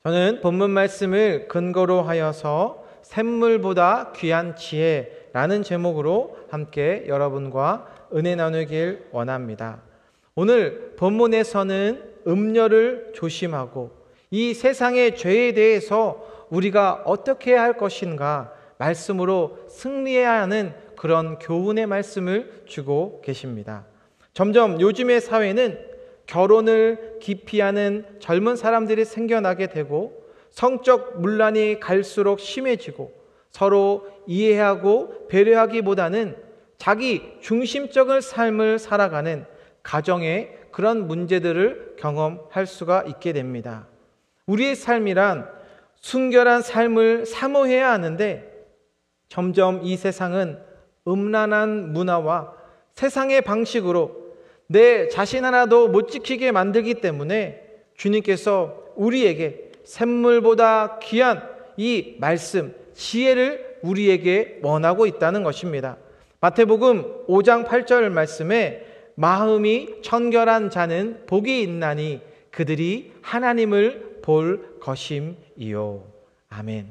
저는 본문 말씀을 근거로 하여서 샘물보다 귀한 지혜라는 제목으로 함께 여러분과 은혜 나누길 원합니다. 오늘 본문에서는 음녀를 조심하고 이 세상의 죄에 대해서 우리가 어떻게 해야 할 것인가 말씀으로 승리해야 하는 그런 교훈의 말씀을 주고 계십니다. 점점 요즘의 사회는 결혼을 기피하는 젊은 사람들이 생겨나게 되고 성적 문란이 갈수록 심해지고 서로 이해하고 배려하기보다는 자기 중심적인 삶을 살아가는 가정의 그런 문제들을 경험할 수가 있게 됩니다. 우리의 삶이란 순결한 삶을 사모해야 하는데 점점 이 세상은 음란한 문화와 세상의 방식으로 내 자신 하나도 못 지키게 만들기 때문에 주님께서 우리에게 샘물보다 귀한 이 말씀, 지혜를 우리에게 원하고 있다는 것입니다. 마태복음 5장 8절 말씀에 마음이 청결한 자는 복이 있나니 그들이 하나님을 볼 것임이요. 아멘.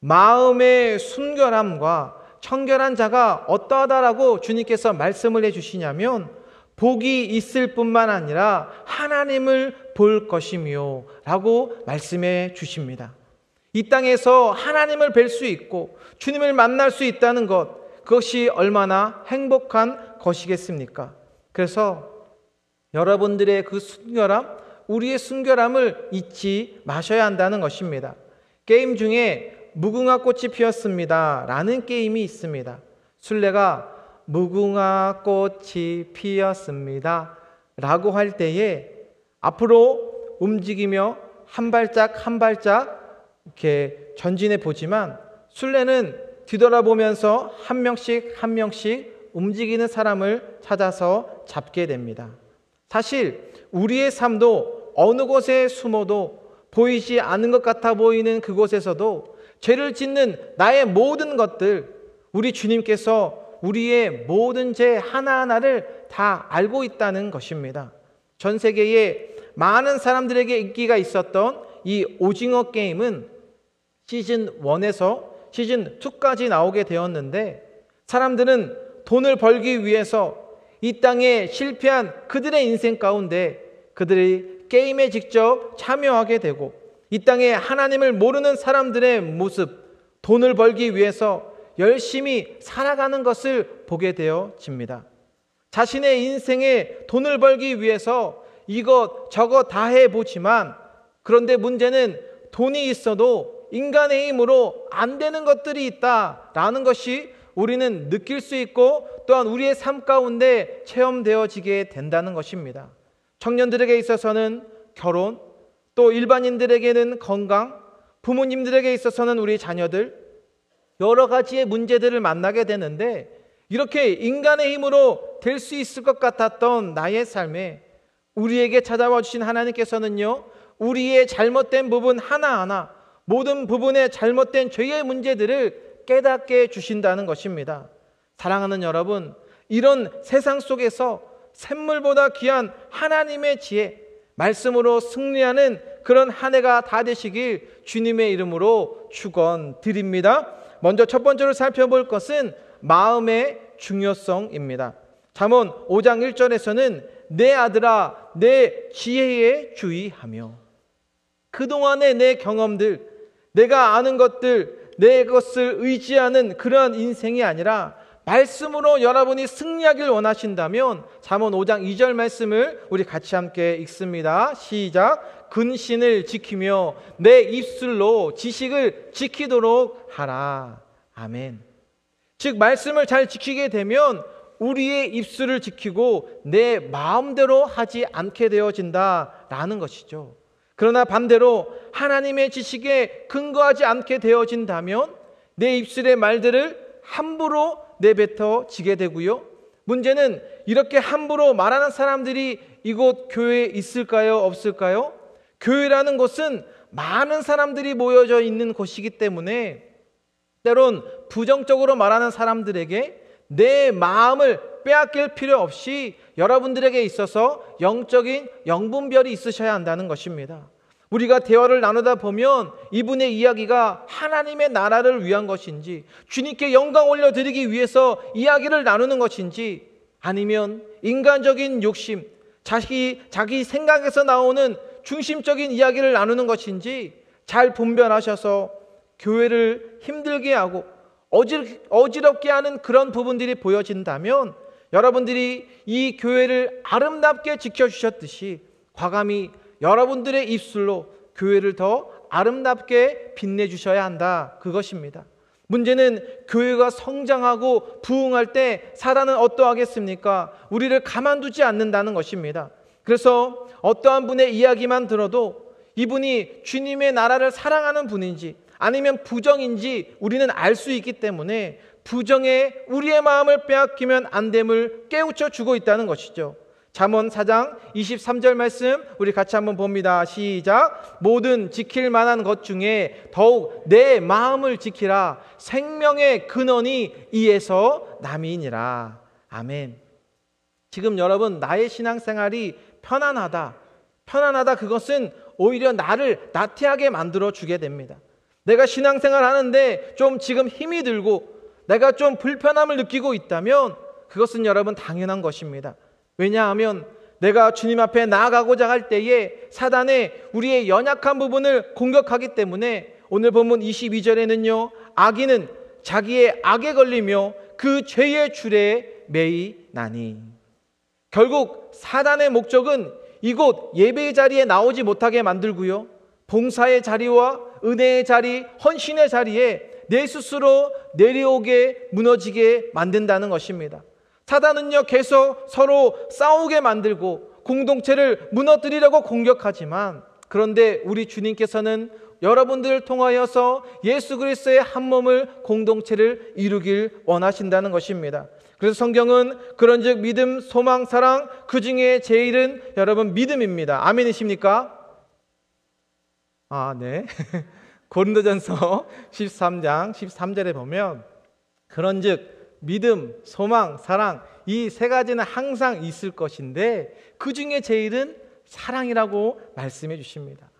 마음의 순결함과 청결한 자가 어떠하다라고 주님께서 말씀을 해주시냐면 복이 있을 뿐만 아니라 하나님을 볼 것이며 라고 말씀해 주십니다. 이 땅에서 하나님을 뵐 수 있고 주님을 만날 수 있다는 것, 그것이 얼마나 행복한 것이겠습니까? 그래서 여러분들의 그 순결함, 우리의 순결함을 잊지 마셔야 한다는 것입니다. 게임 중에 무궁화 꽃이 피었습니다 라는 게임이 있습니다. 순례가 무궁화 꽃이 피었습니다 라고 할 때에 앞으로 움직이며 한 발짝 한 발짝 이렇게 전진해 보지만 순례는 뒤돌아보면서 한 명씩 한 명씩 움직이는 사람을 찾아서 잡게 됩니다. 사실 우리의 삶도 어느 곳에 숨어도 보이지 않는 것 같아 보이는 그곳에서도 죄를 짓는 나의 모든 것들, 우리 주님께서 우리의 모든 죄 하나하나를 다 알고 있다는 것입니다. 전 세계에 많은 사람들에게 인기가 있었던 이 오징어 게임은 시즌 1에서 시즌 2까지 나오게 되었는데 사람들은 돈을 벌기 위해서 이 땅에 실패한 그들의 인생 가운데 그들이 게임에 직접 참여하게 되고 이 땅에 하나님을 모르는 사람들의 모습, 돈을 벌기 위해서 열심히 살아가는 것을 보게 되어집니다. 자신의 인생에 돈을 벌기 위해서 이것 저것 다 해보지만 그런데 문제는 돈이 있어도 인간의 힘으로 안 되는 것들이 있다라는 것이 우리는 느낄 수 있고 또한 우리의 삶 가운데 체험되어지게 된다는 것입니다. 청년들에게 있어서는 결혼, 또 일반인들에게는 건강, 부모님들에게 있어서는 우리 자녀들, 여러 가지의 문제들을 만나게 되는데 이렇게 인간의 힘으로 될 수 있을 것 같았던 나의 삶에 우리에게 찾아와 주신 하나님께서는요, 우리의 잘못된 부분 하나하나, 모든 부분의 잘못된 죄의 문제들을 깨닫게 주신다는 것입니다. 사랑하는 여러분, 이런 세상 속에서 샘물보다 귀한 하나님의 지혜, 말씀으로 승리하는 그런 한 해가 다 되시길 주님의 이름으로 축원드립니다. 먼저 첫 번째로 살펴볼 것은 마음의 중요성입니다. 잠언 5장 1절에서는 내 아들아 내 지혜에 주의하며, 그동안의 내 경험들, 내가 아는 것들, 내 것을 의지하는 그러한 인생이 아니라 말씀으로 여러분이 승리하길 원하신다면 잠언 5장 2절 말씀을 우리 같이 함께 읽습니다. 시작. 근신을 지키며 내 입술로 지식을 지키도록 하라. 아멘. 즉 말씀을 잘 지키게 되면 우리의 입술을 지키고 내 마음대로 하지 않게 되어진다라는 것이죠. 그러나 반대로 하나님의 지식에 근거하지 않게 되어진다면 내 입술의 말들을 함부로 내뱉어지게 되고요. 문제는 이렇게 함부로 말하는 사람들이 이곳 교회에 있을까요? 없을까요? 교회라는 곳은 많은 사람들이 모여져 있는 곳이기 때문에 때론 부정적으로 말하는 사람들에게 내 마음을 빼앗길 필요 없이 여러분들에게 있어서 영적인 영분별이 있으셔야 한다는 것입니다. 우리가 대화를 나누다 보면 이분의 이야기가 하나님의 나라를 위한 것인지, 주님께 영광 올려드리기 위해서 이야기를 나누는 것인지, 아니면 인간적인 욕심, 자기 생각에서 나오는 중심적인 이야기를 나누는 것인지 잘 분별하셔서 교회를 힘들게 하고 어지럽게 하는 그런 부분들이 보여진다면 여러분들이 이 교회를 아름답게 지켜주셨듯이 과감히 여러분들의 입술로 교회를 더 아름답게 빛내주셔야 한다, 그것입니다. 문제는 교회가 성장하고 부흥할 때 사단은 어떠하겠습니까? 우리를 가만두지 않는다는 것입니다. 그래서 어떠한 분의 이야기만 들어도 이분이 주님의 나라를 사랑하는 분인지 아니면 부정인지 우리는 알 수 있기 때문에 부정에 우리의 마음을 빼앗기면 안 됨을 깨우쳐 주고 있다는 것이죠. 잠언 4장 23절 말씀 우리 같이 한번 봅니다. 시작. 모든 지킬 만한 것 중에 더욱 내 마음을 지키라. 생명의 근원이 이에서 남이니라. 아멘. 지금 여러분, 나의 신앙생활이 편안하다, 그것은 오히려 나를 나태하게 만들어 주게 됩니다. 내가 신앙생활 하는데 좀 지금 힘이 들고 내가 좀 불편함을 느끼고 있다면 그것은 여러분 당연한 것입니다. 왜냐하면 내가 주님 앞에 나아가고자 할 때에 사단이 우리의 연약한 부분을 공격하기 때문에 오늘 본문 22절에는요, 악인은 자기의 악에 걸리며 그 죄의 줄에 매이나니. 결국 사단의 목적은 이곳 예배의 자리에 나오지 못하게 만들고요, 봉사의 자리와 은혜의 자리, 헌신의 자리에 내 스스로 내려오게, 무너지게 만든다는 것입니다. 사단은요, 계속 서로 싸우게 만들고 공동체를 무너뜨리려고 공격하지만, 그런데 우리 주님께서는 여러분들을 통하여서 예수 그리스도의 한 몸을, 공동체를 이루길 원하신다는 것입니다. 그래서 성경은 그런즉 믿음, 소망, 사랑, 그 중에 제일은 여러분 믿음입니다. 아멘이십니까? 네. 고린도전서 13장 13절에 보면 그런즉 믿음, 소망, 사랑, 이 세 가지는 항상 있을 것인데 그 중에 제일은 사랑이라고 말씀해 주십니다.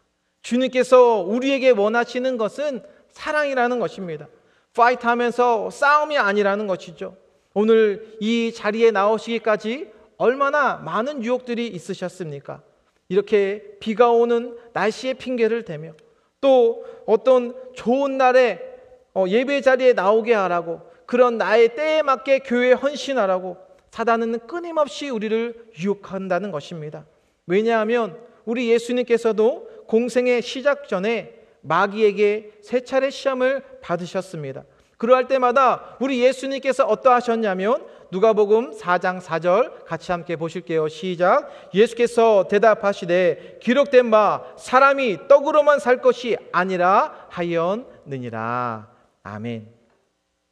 주님께서 우리에게 원하시는 것은 사랑이라는 것입니다. 파이트하면서 싸움이 아니라는 것이죠. 오늘 이 자리에 나오시기까지 얼마나 많은 유혹들이 있으셨습니까? 이렇게 비가 오는 날씨의 핑계를 대며 또 어떤 좋은 날에 예배 자리에 나오게 하라고, 그런 나의 때에 맞게 교회에 헌신하라고 사단은 끊임없이 우리를 유혹한다는 것입니다. 왜냐하면 우리 예수님께서도 공생의 시작 전에 마귀에게 세 차례 시험을 받으셨습니다. 그러할 때마다 우리 예수님께서 어떠하셨냐면 누가복음 4장 4절 같이 함께 보실게요. 시작. 예수께서 대답하시되 기록된 바 사람이 떡으로만 살 것이 아니라 하였느니라. 아멘.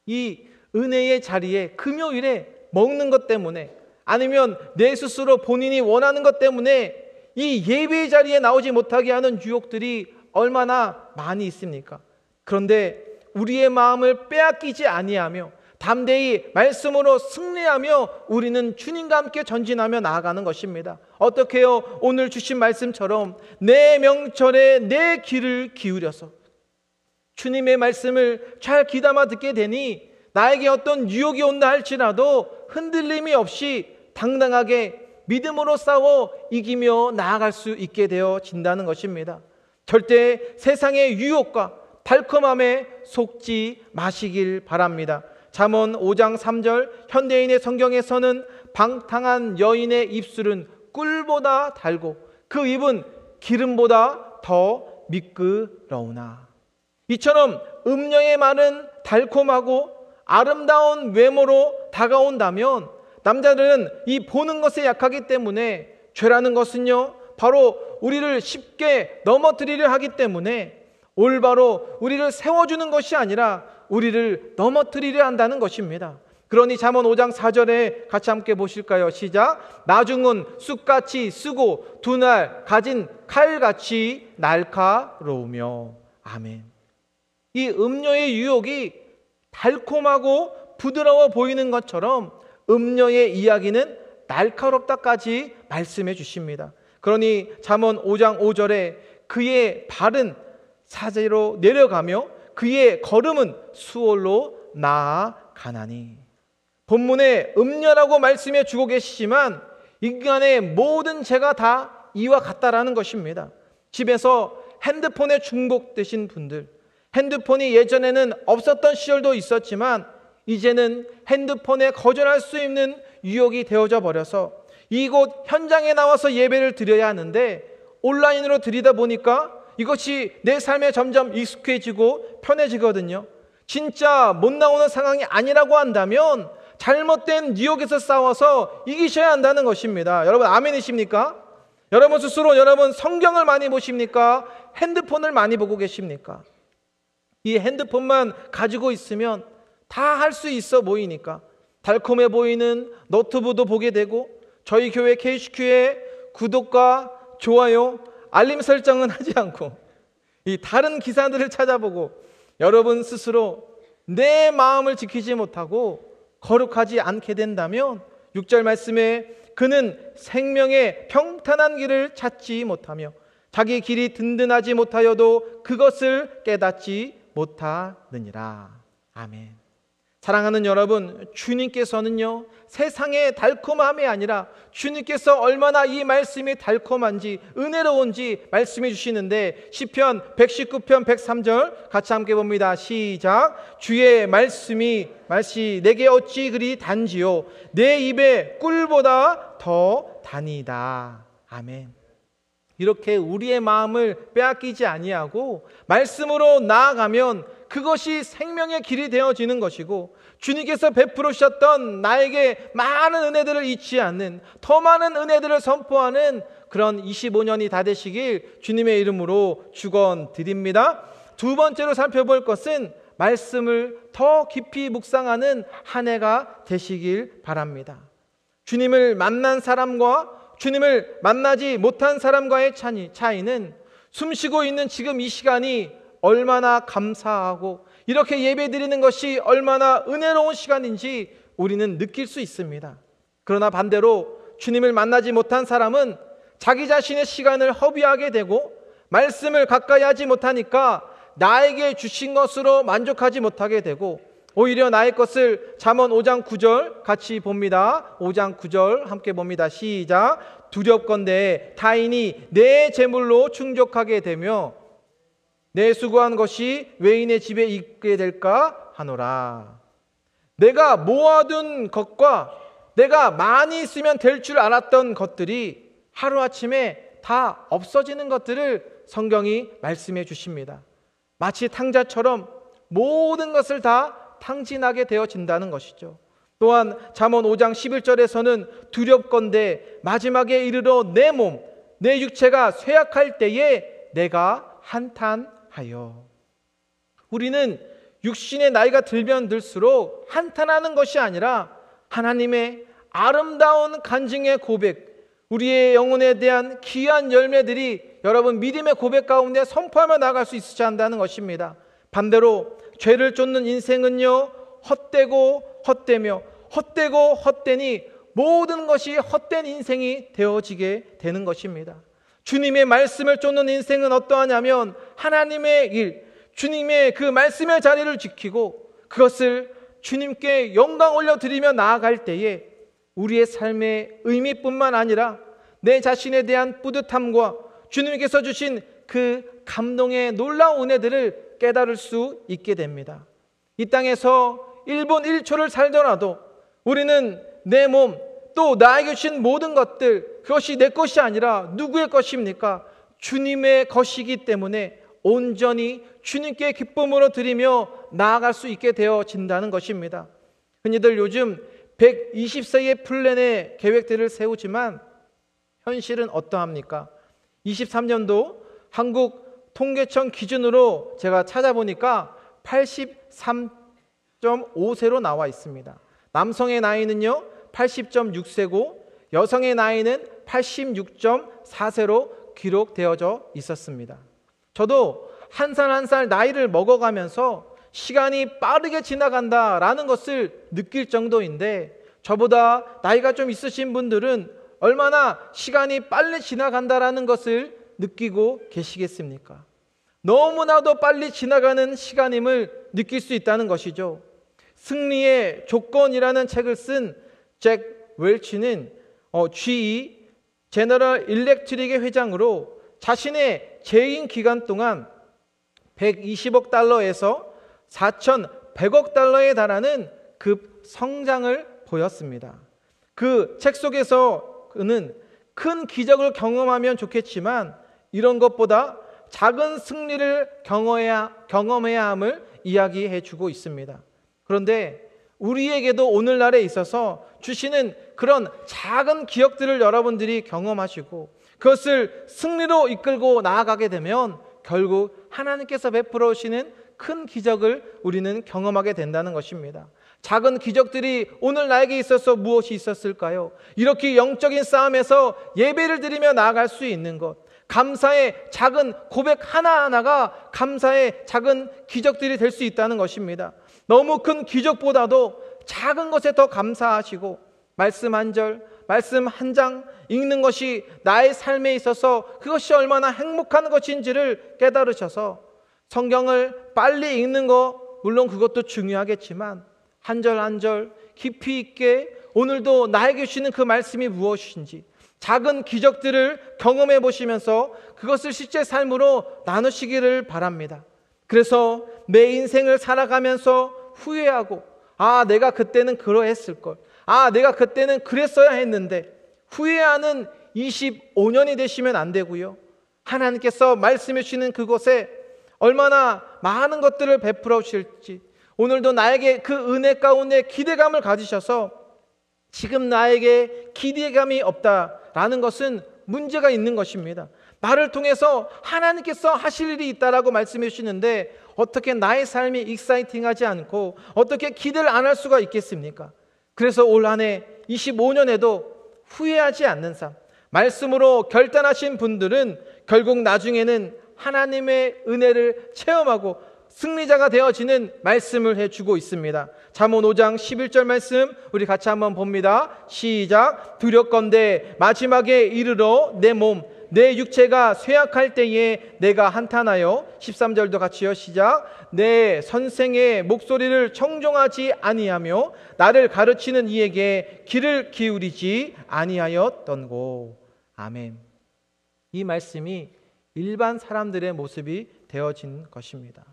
이 은혜의 자리에 금요일에 먹는 것 때문에 아니면 내 스스로 본인이 원하는 것 때문에 이 예배의 자리에 나오지 못하게 하는 유혹들이 얼마나 많이 있습니까? 그런데 우리의 마음을 빼앗기지 아니하며 담대히 말씀으로 승리하며 우리는 주님과 함께 전진하며 나아가는 것입니다. 어떻게 해요? 오늘 주신 말씀처럼 내 명철에 내 귀를 기울여서 주님의 말씀을 잘 귀담아 듣게 되니 나에게 어떤 유혹이 온다 할지라도 흔들림이 없이 당당하게 믿음으로 싸워 이기며 나아갈 수 있게 되어진다는 것입니다. 절대 세상의 유혹과 달콤함에 속지 마시길 바랍니다. 잠언 5장 3절 현대인의 성경에서는 방탕한 여인의 입술은 꿀보다 달고 그 입은 기름보다 더 미끄러우나. 이처럼 음녀의 말은 달콤하고 아름다운 외모로 다가온다면 남자들은 이 보는 것에 약하기 때문에 죄라는 것은요 바로 우리를 쉽게 넘어뜨리려 하기 때문에 올바로 우리를 세워주는 것이 아니라 우리를 넘어뜨리려 한다는 것입니다. 그러니 잠언 5장 4절에 같이 함께 보실까요? 시작. 나중은 쑥같이 쓰고 두 날 가진 칼같이 날카로우며. 아멘. 이 음료의 유혹이 달콤하고 부드러워 보이는 것처럼 음료의 이야기는 날카롭다까지 말씀해 주십니다. 그러니 잠언 5장 5절에 그의 발은 사제로 내려가며 그의 걸음은 수월로 나아가나니. 본문에 음녀라고 말씀해 주고 계시지만 인간의 모든 죄가 다 이와 같다라는 것입니다. 집에서 핸드폰에 중독되신 분들, 핸드폰이 예전에는 없었던 시절도 있었지만 이제는 핸드폰에 거절할 수 있는 유혹이 되어져 버려서 이곳 현장에 나와서 예배를 드려야 하는데 온라인으로 드리다 보니까 이것이 내 삶에 점점 익숙해지고 편해지거든요. 진짜 못 나오는 상황이 아니라고 한다면 잘못된 유혹에서 싸워서 이기셔야 한다는 것입니다. 여러분 아멘이십니까? 여러분 스스로 여러분 성경을 많이 보십니까? 핸드폰을 많이 보고 계십니까? 이 핸드폰만 가지고 있으면 다 할 수 있어 보이니까 달콤해 보이는 너튜브도 보게 되고 저희 교회 KCQ의 구독과 좋아요, 알림 설정은 하지 않고 이 다른 기사들을 찾아보고 여러분 스스로 내 마음을 지키지 못하고 거룩하지 않게 된다면 6절 말씀에 그는 생명의 평탄한 길을 찾지 못하며 자기 길이 든든하지 못하여도 그것을 깨닫지 못하느니라. 아멘. 사랑하는 여러분, 주님께서는요 세상의 달콤함이 아니라 주님께서 얼마나 이 말씀이 달콤한지 은혜로운지 말씀해 주시는데 시편 119편 103절 같이 함께 봅니다. 시작. 주의 말씀이 내게 어찌 그리 단지요 내 입에 꿀보다 더 다니다. 아멘. 이렇게 우리의 마음을 빼앗기지 아니하고 말씀으로 나아가면 그것이 생명의 길이 되어지는 것이고 주님께서 베풀어 주셨던 나에게 많은 은혜들을 잊지 않는 더 많은 은혜들을 선포하는 그런 25년이 다 되시길 주님의 이름으로 축원드립니다. 두 번째로 살펴볼 것은 말씀을 더 깊이 묵상하는 한 해가 되시길 바랍니다. 주님을 만난 사람과 주님을 만나지 못한 사람과의 차이는 숨쉬고 있는 지금 이 시간이 얼마나 감사하고 이렇게 예배드리는 것이 얼마나 은혜로운 시간인지 우리는 느낄 수 있습니다. 그러나 반대로 주님을 만나지 못한 사람은 자기 자신의 시간을 허비하게 되고 말씀을 가까이 하지 못하니까 나에게 주신 것으로 만족하지 못하게 되고 오히려 나의 것을 잠언 5장 9절 같이 봅니다. 5장 9절 함께 봅니다. 시작. 두렵건대 타인이 내 재물로 충족하게 되며 내 수고한 것이 외인의 집에 있게 될까 하노라. 내가 모아둔 것과 내가 많이 있으면 될 줄 알았던 것들이 하루아침에 다 없어지는 것들을 성경이 말씀해 주십니다. 마치 탕자처럼 모든 것을 다 탕진하게 되어진다는 것이죠. 또한 잠언 5장 11절에서는 두렵건대 마지막에 이르러 내 몸, 내 육체가 쇠약할 때에 내가 한탄하여. 우리는 육신의 나이가 들면 들수록 한탄하는 것이 아니라 하나님의 아름다운 간증의 고백, 우리의 영혼에 대한 귀한 열매들이 여러분 믿음의 고백 가운데 선포하며 나갈 수 있어야 한다는 것입니다. 반대로 죄를 쫓는 인생은요 헛되고 헛되며 헛되고 헛되니 모든 것이 헛된 인생이 되어지게 되는 것입니다. 주님의 말씀을 쫓는 인생은 어떠하냐면 하나님의 일, 주님의 그 말씀의 자리를 지키고 그것을 주님께 영광 올려드리며 나아갈 때에 우리의 삶의 의미뿐만 아니라 내 자신에 대한 뿌듯함과 주님께서 주신 그 감동의 놀라운 은혜들을 깨달을 수 있게 됩니다. 이 땅에서 1분 1초를 살더라도 우리는 내 몸, 또 나에게 주신 모든 것들, 그것이 내 것이 아니라 누구의 것입니까? 주님의 것이기 때문에 온전히 주님께 기쁨으로 드리며 나아갈 수 있게 되어진다는 것입니다. 흔히들 요즘 120세의 플랜의 계획들을 세우지만 현실은 어떠합니까? 23년도 한국 통계청 기준으로 제가 찾아보니까 83.5세로 나와 있습니다. 남성의 나이는요 80.6세고 여성의 나이는 86.4세로 기록되어져 있었습니다. 저도 한 살 한 살 나이를 먹어가면서 시간이 빠르게 지나간다라는 것을 느낄 정도인데 저보다 나이가 좀 있으신 분들은 얼마나 시간이 빨리 지나간다라는 것을 느끼고 계시겠습니까? 너무나도 빨리 지나가는 시간임을 느낄 수 있다는 것이죠. 승리의 조건이라는 책을 쓴 잭 웰치는 GE 제너럴 일렉트릭의 회장으로 자신의 재임 기간 동안 120억 달러에서 4,100억 달러에 달하는 급 성장을 보였습니다. 그 책 속에서 그는 큰 기적을 경험하면 좋겠지만 이런 것보다 작은 승리를 경험해야 함을 이야기해 주고 있습니다. 그런데 우리에게도 오늘날에 있어서 주시는 그런 작은 기억들을 여러분들이 경험하시고 그것을 승리로 이끌고 나아가게 되면 결국 하나님께서 베풀어 오시는 큰 기적을 우리는 경험하게 된다는 것입니다. 작은 기적들이 오늘 나에게 있어서 무엇이 있었을까요? 이렇게 영적인 싸움에서 예배를 드리며 나아갈 수 있는 것, 감사의 작은 고백 하나하나가 감사의 작은 기적들이 될 수 있다는 것입니다. 너무 큰 기적보다도 작은 것에 더 감사하시고 말씀 한 절, 말씀 한 장 읽는 것이 나의 삶에 있어서 그것이 얼마나 행복한 것인지를 깨달으셔서 성경을 빨리 읽는 거 물론 그것도 중요하겠지만 한 절 한 절 깊이 있게 오늘도 나에게 주시는 그 말씀이 무엇인지 작은 기적들을 경험해 보시면서 그것을 실제 삶으로 나누시기를 바랍니다. 그래서 내 인생을 살아가면서 후회하고 내가 그때는 그러했을걸, 내가 그때는 그랬어야 했는데 후회하는 25년이 되시면 안 되고요. 하나님께서 말씀해 주시는 그곳에 얼마나 많은 것들을 베풀어 주실지 오늘도 나에게 그 은혜 가운데 기대감을 가지셔서 지금 나에게 기대감이 없다라는 것은 문제가 있는 것입니다. 나를 통해서 하나님께서 하실 일이 있다라고 말씀해 주시는데 어떻게 나의 삶이 익사이팅하지 않고 어떻게 기대를 안 할 수가 있겠습니까? 그래서 올 한 해 25년에도 후회하지 않는 삶, 말씀으로 결단하신 분들은 결국 나중에는 하나님의 은혜를 체험하고 승리자가 되어지는 말씀을 해주고 있습니다. 잠언 5장 11절 말씀 우리 같이 한번 봅니다. 시작. 두렵건대 마지막에 이르러 내 몸 내 육체가 쇠약할 때에 내가 한탄하여 13절도 같이요. 시작. 내 선생의 목소리를 청종하지 아니하며 나를 가르치는 이에게 귀를 기울이지 아니하였던고. 아멘. 이 말씀이 일반 사람들의 모습이 되어진 것입니다.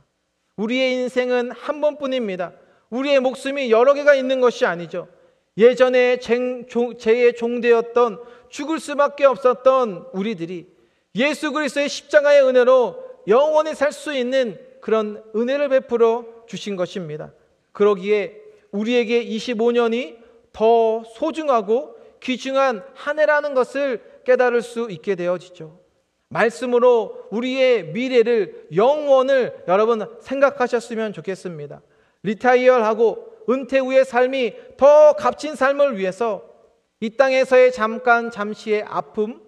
우리의 인생은 한 번뿐입니다. 우리의 목숨이 여러 개가 있는 것이 아니죠. 예전에 죄의 종되었던 죽을 수밖에 없었던 우리들이 예수 그리스도의 십자가의 은혜로 영원히 살 수 있는 그런 은혜를 베풀어 주신 것입니다. 그러기에 우리에게 25년이 더 소중하고 귀중한 한 해라는 것을 깨달을 수 있게 되어지죠. 말씀으로 우리의 미래를, 영원을 여러분 생각하셨으면 좋겠습니다. 리타이어하고 은퇴 후의 삶이 더 값진 삶을 위해서 이 땅에서의 잠시의 아픔,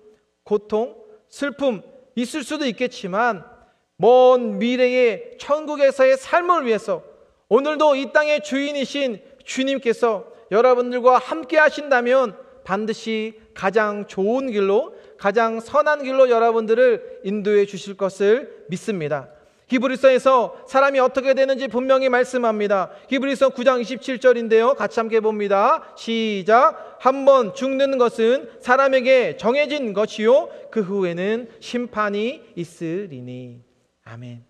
고통, 슬픔 있을 수도 있겠지만 먼 미래의 천국에서의 삶을 위해서 오늘도 이 땅의 주인이신 주님께서 여러분들과 함께 하신다면 반드시 가장 좋은 길로, 가장 선한 길로 여러분들을 인도해 주실 것을 믿습니다. 히브리서에서 사람이 어떻게 되는지 분명히 말씀합니다. 히브리서 9장 27절인데요. 같이 함께 봅니다. 시작. 한번 죽는 것은 사람에게 정해진 것이요 그 후에는 심판이 있으리니. 아멘.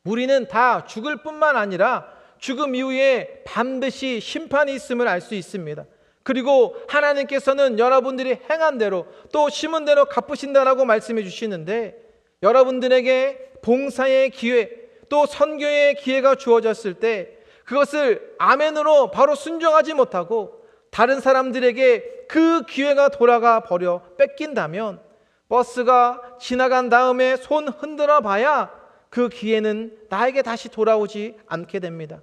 우리는 다 죽을 뿐만 아니라 죽음 이후에 반드시 심판이 있음을 알 수 있습니다. 그리고 하나님께서는 여러분들이 행한 대로 또 심은 대로 갚으신다라고 말씀해 주시는데 여러분들에게 봉사의 기회 또 선교의 기회가 주어졌을 때 그것을 아멘으로 바로 순종하지 못하고 다른 사람들에게 그 기회가 돌아가 버려 뺏긴다면 버스가 지나간 다음에 손 흔들어 봐야 그 기회는 나에게 다시 돌아오지 않게 됩니다.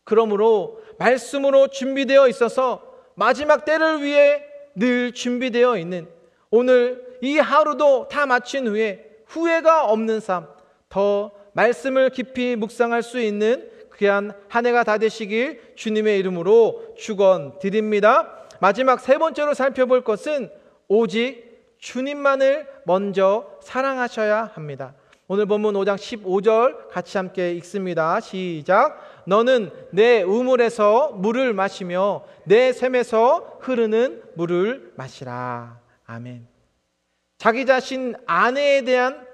그러므로 말씀으로 준비되어 있어서 마지막 때를 위해 늘 준비되어 있는 오늘 이 하루도 다 마친 후에 후회가 없는 삶, 더 말씀을 깊이 묵상할 수 있는 귀한 한 해가 다 되시길 주님의 이름으로 축원드립니다. 마지막 세 번째로 살펴볼 것은 오직 주님만을 먼저 사랑하셔야 합니다. 오늘 본문 5장 15절 같이 함께 읽습니다. 시작. 너는 내 우물에서 물을 마시며 내 샘에서 흐르는 물을 마시라. 아멘. 자기 자신 아내에 대한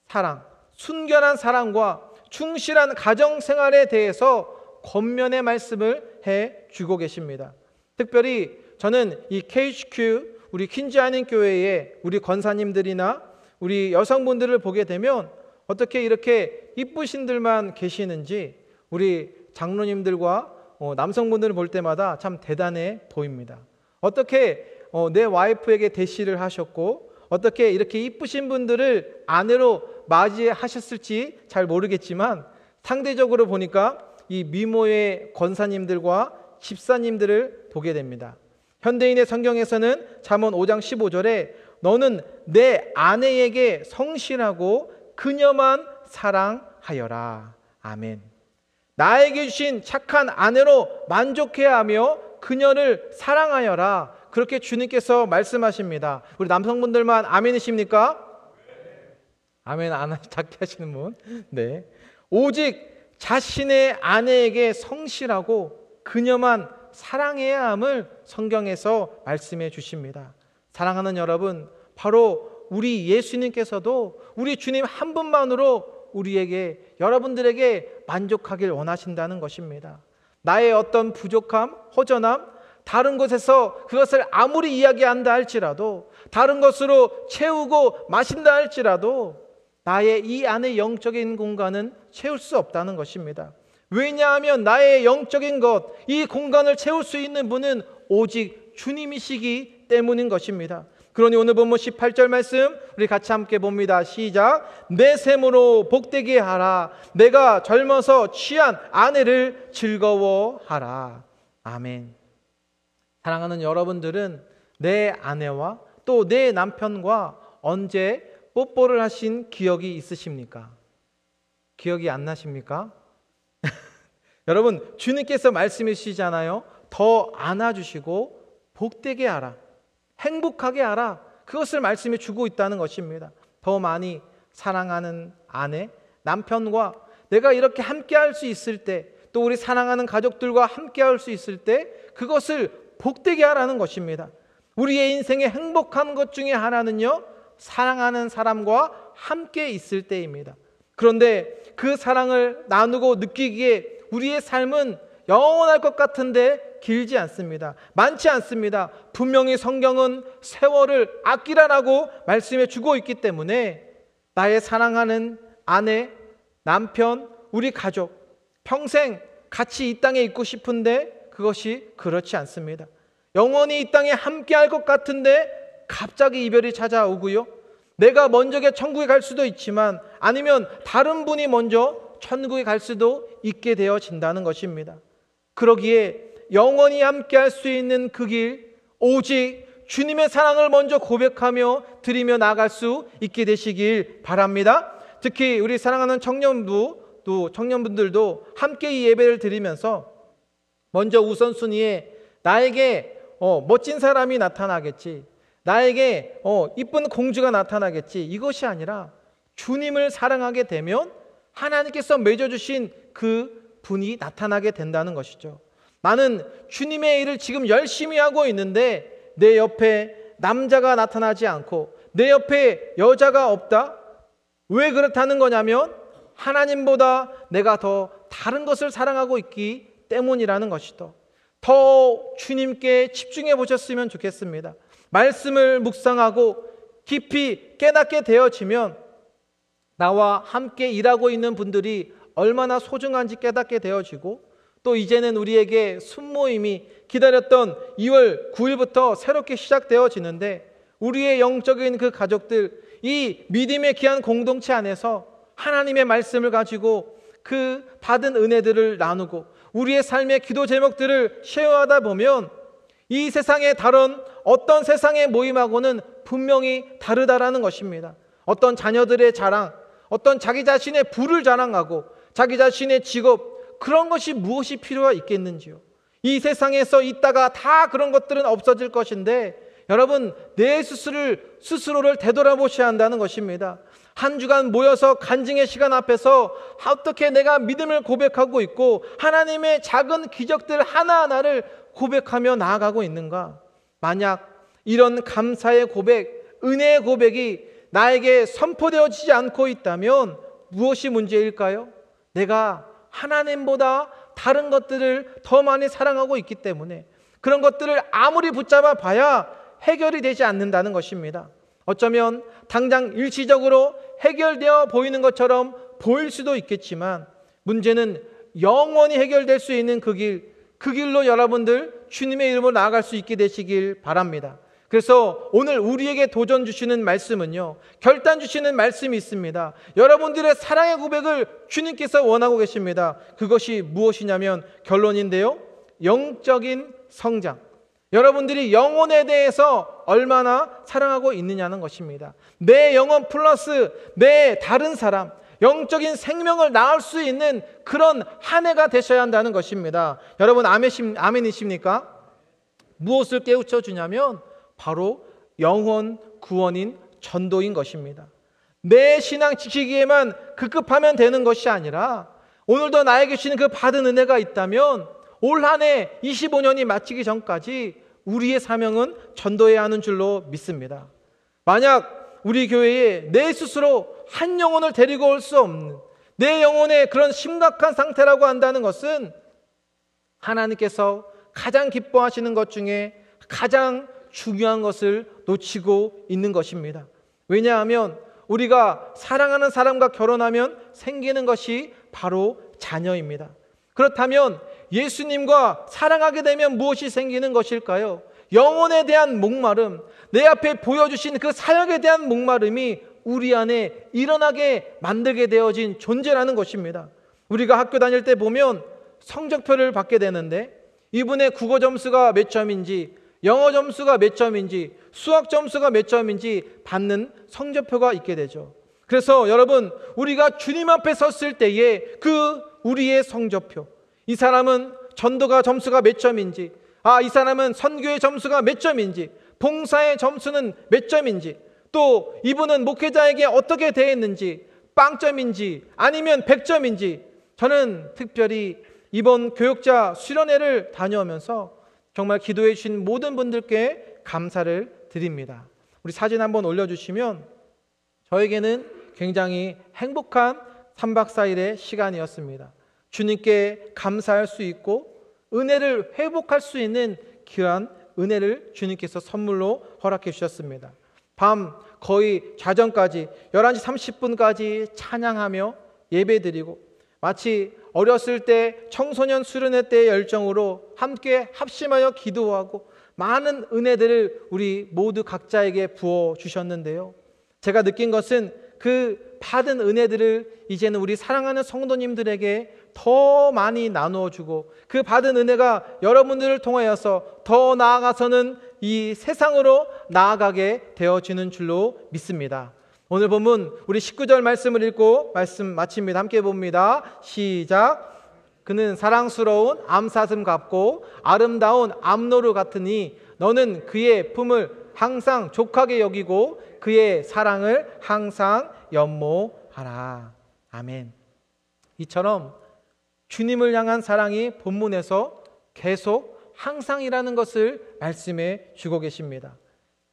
사랑, 순결한 사랑과 충실한 가정생활에 대해서 권면의 말씀을 해주고 계십니다. 특별히 저는 이 KHQ 우리 퀸즈 한인 교회의 우리 권사님들이나 우리 여성분들을 보게 되면 어떻게 이렇게 이쁘신들만 계시는지 우리 장로님들과 남성분들을 볼 때마다 참 대단해 보입니다. 어떻게 내 와이프에게 대시를 하셨고 어떻게 이렇게 이쁘신 분들을 아내로 맞이하셨을지 잘 모르겠지만 상대적으로 보니까 이 미모의 권사님들과 집사님들을 보게 됩니다. 현대인의 성경에서는 잠언 5장 15절에 너는 내 아내에게 성실하고 그녀만 사랑하여라. 아멘. 나에게 주신 착한 아내로 만족해야 하며 그녀를 사랑하여라. 그렇게 주님께서 말씀하십니다. 우리 남성분들만 아멘이십니까? 아멘 안 작게 하시는 분. 네. 오직 자신의 아내에게 성실하고 그녀만 사랑해야 함을 성경에서 말씀해 주십니다. 사랑하는 여러분, 바로 우리 예수님께서도 우리 주님 한 분만으로 우리에게 여러분들에게 만족하길 원하신다는 것입니다. 나의 어떤 부족함, 허전함, 다른 곳에서 그것을 아무리 이야기한다 할지라도 다른 것으로 채우고 마신다 할지라도 나의 이 안의 영적인 공간은 채울 수 없다는 것입니다. 왜냐하면 나의 영적인 것, 이 공간을 채울 수 있는 분은 오직 주님이시기 때문인 것입니다. 그러니 오늘 본문 18절 말씀 우리 같이 함께 봅니다. 시작. 내 샘으로 복되게 하라. 내가 젊어서 취한 아내를 즐거워하라. 아멘. 사랑하는 여러분들은 내 아내와 또 내 남편과 언제 뽀뽀를 하신 기억이 있으십니까? 기억이 안 나십니까? 여러분, 주님께서 말씀해 주시잖아요. 더 안아주시고 복되게 하라, 행복하게 하라, 그것을 말씀해 주고 있다는 것입니다. 더 많이 사랑하는 아내, 남편과 내가 이렇게 함께 할 수 있을 때, 또 우리 사랑하는 가족들과 함께 할 수 있을 때 그것을 복되게 하라는 것입니다. 우리의 인생에 행복한 것 중에 하나는요, 사랑하는 사람과 함께 있을 때입니다. 그런데 그 사랑을 나누고 느끼기에 우리의 삶은 영원할 것 같은데 길지 않습니다. 많지 않습니다. 분명히 성경은 세월을 아끼라라고 말씀해 주고 있기 때문에 나의 사랑하는 아내, 남편, 우리 가족 평생 같이 이 땅에 있고 싶은데 그것이 그렇지 않습니다. 영원히 이 땅에 함께 할 것 같은데 갑자기 이별이 찾아오고요, 내가 먼저 천국에 갈 수도 있지만 아니면 다른 분이 먼저 천국에 갈 수도 있게 되어진다는 것입니다. 그러기에 영원히 함께 할 수 있는 그 길, 오직 주님의 사랑을 먼저 고백하며 드리며 나아갈 수 있게 되시길 바랍니다. 특히 우리 사랑하는 청년분들도 함께 이 예배를 드리면서 먼저 우선순위에 나에게 멋진 사람이 나타나겠지, 나에게 이쁜 공주가 나타나겠지, 이것이 아니라 주님을 사랑하게 되면 하나님께서 맺어주신 그 분이 나타나게 된다는 것이죠. 나는 주님의 일을 지금 열심히 하고 있는데 내 옆에 남자가 나타나지 않고 내 옆에 여자가 없다? 왜 그렇다는 거냐면 하나님보다 내가 더 다른 것을 사랑하고 있기 때문이라는 것이죠. 더 주님께 집중해 보셨으면 좋겠습니다. 말씀을 묵상하고 깊이 깨닫게 되어지면 나와 함께 일하고 있는 분들이 얼마나 소중한지 깨닫게 되어지고, 또 이제는 우리에게 순모임이 기다렸던 2월 9일부터 새롭게 시작되어지는데 우리의 영적인 그 가족들, 이 믿음의 귀한 공동체 안에서 하나님의 말씀을 가지고 그 받은 은혜들을 나누고 우리의 삶의 기도 제목들을 쉐어하다 보면 이 세상의 다른 어떤 세상의 모임하고는 분명히 다르다라는 것입니다. 어떤 자녀들의 자랑, 어떤 자기 자신의 부를 자랑하고 자기 자신의 직업, 그런 것이 무엇이 필요가 있겠는지요. 이 세상에서 있다가 다 그런 것들은 없어질 것인데 여러분, 내 스스로를 되돌아보셔야 한다는 것입니다. 한 주간 모여서 간증의 시간 앞에서 어떻게 내가 믿음을 고백하고 있고 하나님의 작은 기적들 하나하나를 고백하며 나아가고 있는가? 만약 이런 감사의 고백, 은혜의 고백이 나에게 선포되어지지 않고 있다면 무엇이 문제일까요? 내가 하나님보다 다른 것들을 더 많이 사랑하고 있기 때문에 그런 것들을 아무리 붙잡아 봐야 해결이 되지 않는다는 것입니다. 어쩌면 당장 일시적으로 해결되어 보이는 것처럼 보일 수도 있겠지만 문제는 영원히 해결될 수 있는 그 길로 여러분들 주님의 이름으로 나아갈 수 있게 되시길 바랍니다. 그래서 오늘 우리에게 도전 주시는 말씀은요, 결단 주시는 말씀이 있습니다. 여러분들의 사랑의 고백을 주님께서 원하고 계십니다. 그것이 무엇이냐면 결론인데요, 영적인 성장. 여러분들이 영혼에 대해서 얼마나 사랑하고 있느냐는 것입니다. 내 영혼 플러스 내 다른 사람, 영적인 생명을 낳을 수 있는 그런 한 해가 되셔야 한다는 것입니다. 여러분 아멘이십니까? 무엇을 깨우쳐 주냐면 바로 영혼 구원인 전도인 것입니다. 내 신앙 지키기에만 급급하면 되는 것이 아니라 오늘도 나에게 주시는 그 받은 은혜가 있다면 올 한 해 25년이 마치기 전까지 우리의 사명은 전도해야 하는 줄로 믿습니다. 만약 우리 교회에 내 스스로 한 영혼을 데리고 올 수 없는 내 영혼의 그런 심각한 상태라고 한다는 것은 하나님께서 가장 기뻐하시는 것 중에 가장 중요한 것을 놓치고 있는 것입니다. 왜냐하면 우리가 사랑하는 사람과 결혼하면 생기는 것이 바로 자녀입니다. 그렇다면 예수님과 사랑하게 되면 무엇이 생기는 것일까요? 영혼에 대한 목마름, 내 앞에 보여주신 그 사역에 대한 목마름이 우리 안에 일어나게 만들게 되어진 존재라는 것입니다. 우리가 학교 다닐 때 보면 성적표를 받게 되는데 이분의 국어 점수가 몇 점인지, 영어 점수가 몇 점인지, 수학 점수가 몇 점인지 받는 성적표가 있게 되죠. 그래서 여러분, 우리가 주님 앞에 섰을 때에 그 우리의 성적표, 이 사람은 전도가 점수가 몇 점인지, 이 사람은 선교의 점수가 몇 점인지, 봉사의 점수는 몇 점인지, 또 이분은 목회자에게 어떻게 대했는지, 빵점인지 아니면 100점인지, 저는 특별히 이번 교역자 수련회를 다녀오면서 정말 기도해 주신 모든 분들께 감사를 드립니다. 우리 사진 한번 올려주시면 저에게는 굉장히 행복한 3박 4일의 시간이었습니다. 주님께 감사할 수 있고 은혜를 회복할 수 있는 귀한 은혜를 주님께서 선물로 허락해 주셨습니다. 밤 거의 자정까지 11시 30분까지 찬양하며 예배드리고 마치 어렸을 때 청소년 수련회 때의 열정으로 함께 합심하여 기도하고 많은 은혜들을 우리 모두 각자에게 부어주셨는데요, 제가 느낀 것은 그 받은 은혜들을 이제는 우리 사랑하는 성도님들에게 더 많이 나누어주고 그 받은 은혜가 여러분들을 통하여서 더 나아가서는 이 세상으로 나아가게 되어지는 줄로 믿습니다. 오늘 본문 우리 19절 말씀을 읽고 말씀 마칩니다. 함께 봅니다. 시작. 그는 사랑스러운 암사슴 같고 아름다운 암노루 같으니 너는 그의 품을 항상 족하게 여기고 그의 사랑을 항상 연모하라. 아멘. 이처럼 주님을 향한 사랑이 본문에서 계속 항상이라는 것을 말씀해 주고 계십니다.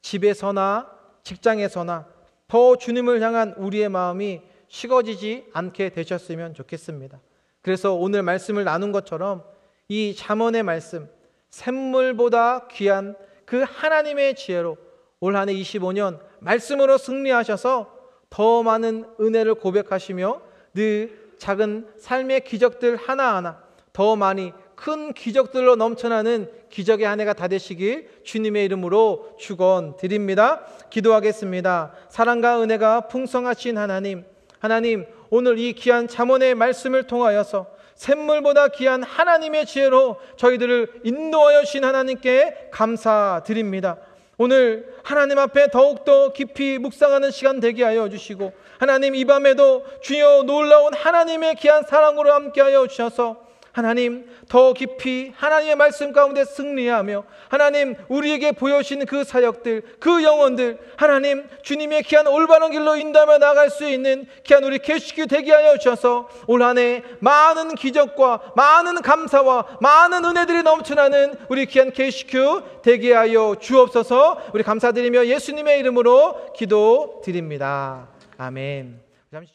집에서나 직장에서나 더 주님을 향한 우리의 마음이 식어지지 않게 되셨으면 좋겠습니다. 그래서 오늘 말씀을 나눈 것처럼 이 잠언의 말씀, 샘물보다 귀한 그 하나님의 지혜로 올 한 해 25년 말씀으로 승리하셔서 더 많은 은혜를 고백하시며 늘 작은 삶의 기적들 하나하나 더 많이 큰 기적들로 넘쳐나는 기적의 한 해가 다 되시길 주님의 이름으로 축원드립니다. 기도하겠습니다. 사랑과 은혜가 풍성하신 하나님, 오늘 이 귀한 잠언의 말씀을 통하여서 샘물보다 귀한 하나님의 지혜로 저희들을 인도하여 주신 하나님께 감사드립니다. 오늘 하나님 앞에 더욱더 깊이 묵상하는 시간 되게 하여 주시고 하나님, 이 밤에도 주여 놀라운 하나님의 귀한 사랑으로 함께하여 주셔서 하나님, 더 깊이 하나님의 말씀 가운데 승리하며 하나님, 우리에게 보여주신 그 사역들, 그 영혼들, 하나님, 주님의 귀한 올바른 길로 인도하며 나갈 수 있는 귀한 우리 개식교 되게 하여 주셔서 올 한 해 많은 기적과 많은 감사와 많은 은혜들이 넘쳐나는 우리 귀한 개식교 되게 하여 주옵소서. 우리 감사드리며 예수님의 이름으로 기도드립니다. 아멘. 잠시